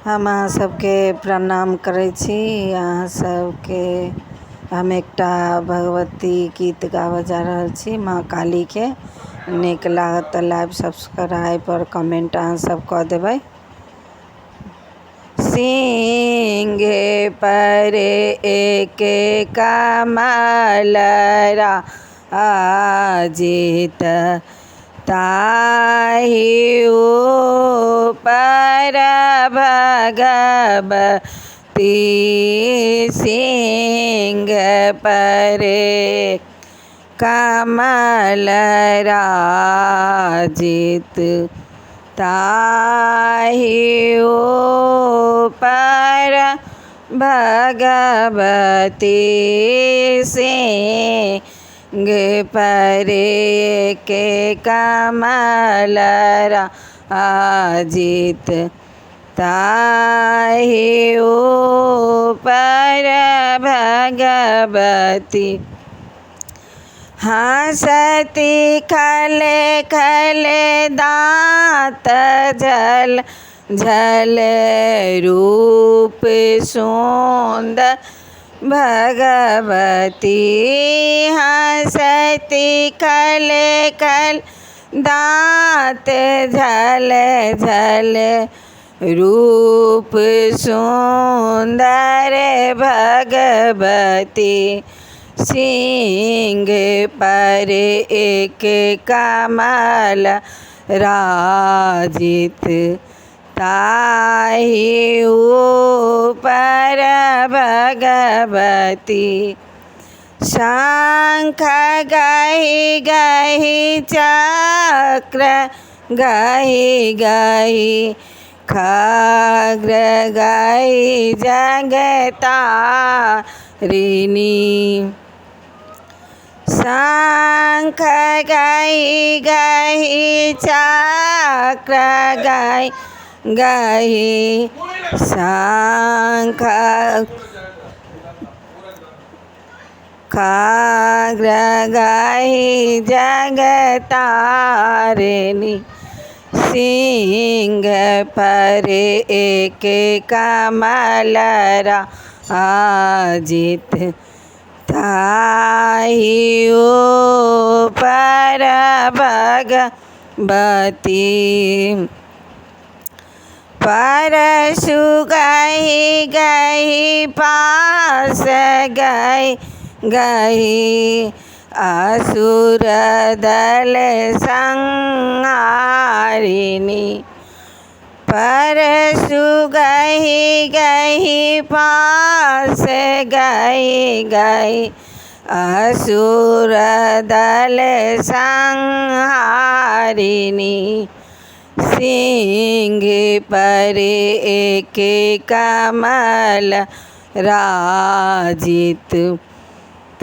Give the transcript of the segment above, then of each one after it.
हम अहाँ सबके प्रणाम करै छी। अहाँ सबके हम एकटा भगवती गीत गाबऽ जा रहल छी माँ काली के। नीक लागत तऽ लाइक सब्सक्राइब और कमेंट अहाँ सब कऽ देबै। सिंह पर एक कमल राजित ताहि ऊपर भगवती सिंह पर कमल राजित ताहि ऊपर भगवती सिंह पर के कमल राजित ताहि ऊपर भगवती हंसती खले खले दाँत झल झल रूप सुंदर भगवती हंसती खले खल दाँत झल झल रूप सुंदर भगवती सिंह पर एक कमल राजित ताहि ऊपर भगवती शंख गहि गहि चक्र गहि गहि खड्ग गहि जगतारिणी शंख गहि गहि चक्र गहि गहि शंख खड्ग गहि जगतारिणी सिंह पर एक कमल राजित ताहि ऊपर भगवती परशु गहि गहि पास गहि गहि असुर दल संहारिणी परशु गहि गहि पास गहि गहि असुर दल संहारिणी सिंह पर एक कमल राजित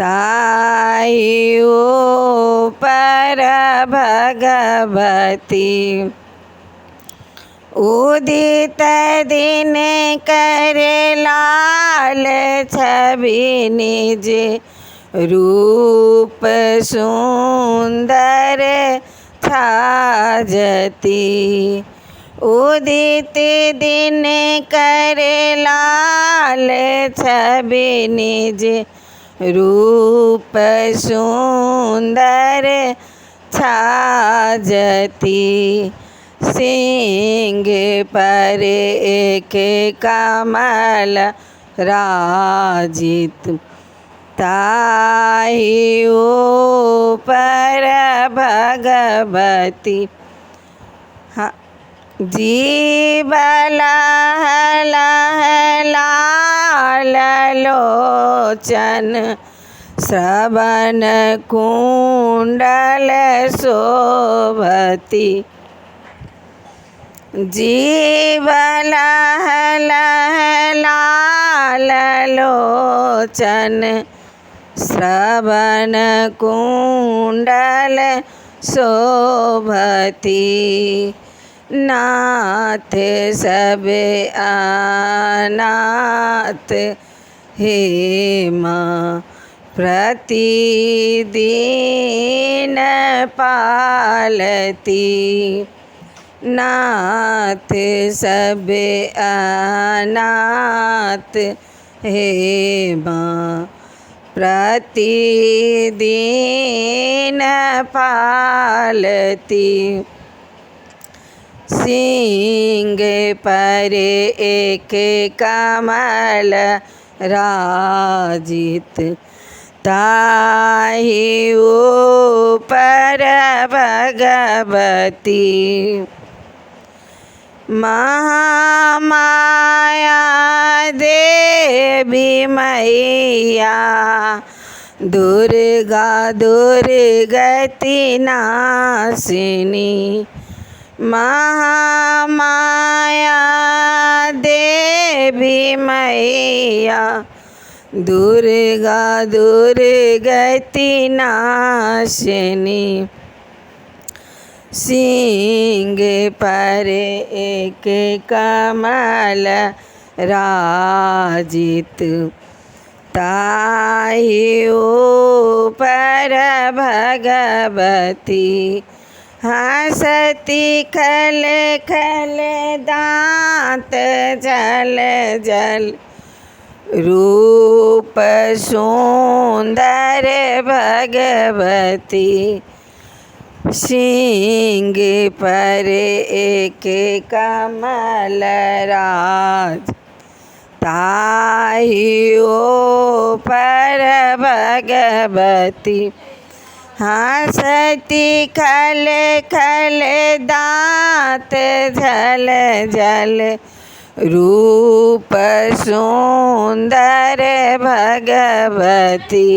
ताहि ऊपर भगवती उदित दिन करे लाल छवि निज रूप सुंदर छाजती उदित दिन करे लाल छवि निज रूप सुंदर छाजती सिंह पर एक कमल राजित ताहि ऊपर भगवती जीव लह लह लाल लोचन श्रवण कुंडल शोभती जीव लह लह लाल लोचन श्रवण कुंडल शोभती नाथ सब अनाथ हे माँ प्रतिदिन पालती नाथ सब अनाथ हे माँ प्रतिदिन पालती। सिंह पर एक कमल राजित ताहि ऊपर भगवती। महामाया देवी मैया दुर्गा दुर्गति नाशिनी। महामाया देवी मैया दुर्गा दुर्गति नाशिनी। सिंह पर एक कमल राजित ताहि ऊपर भगवती। हंसती खल खल दांत जल जल रूप सुंदर भगवती। सिंह पर एक कमल राज ताहि ऊपर भगवती। हंसती खल खल दांत झल झल रूप सुंदर भगवती।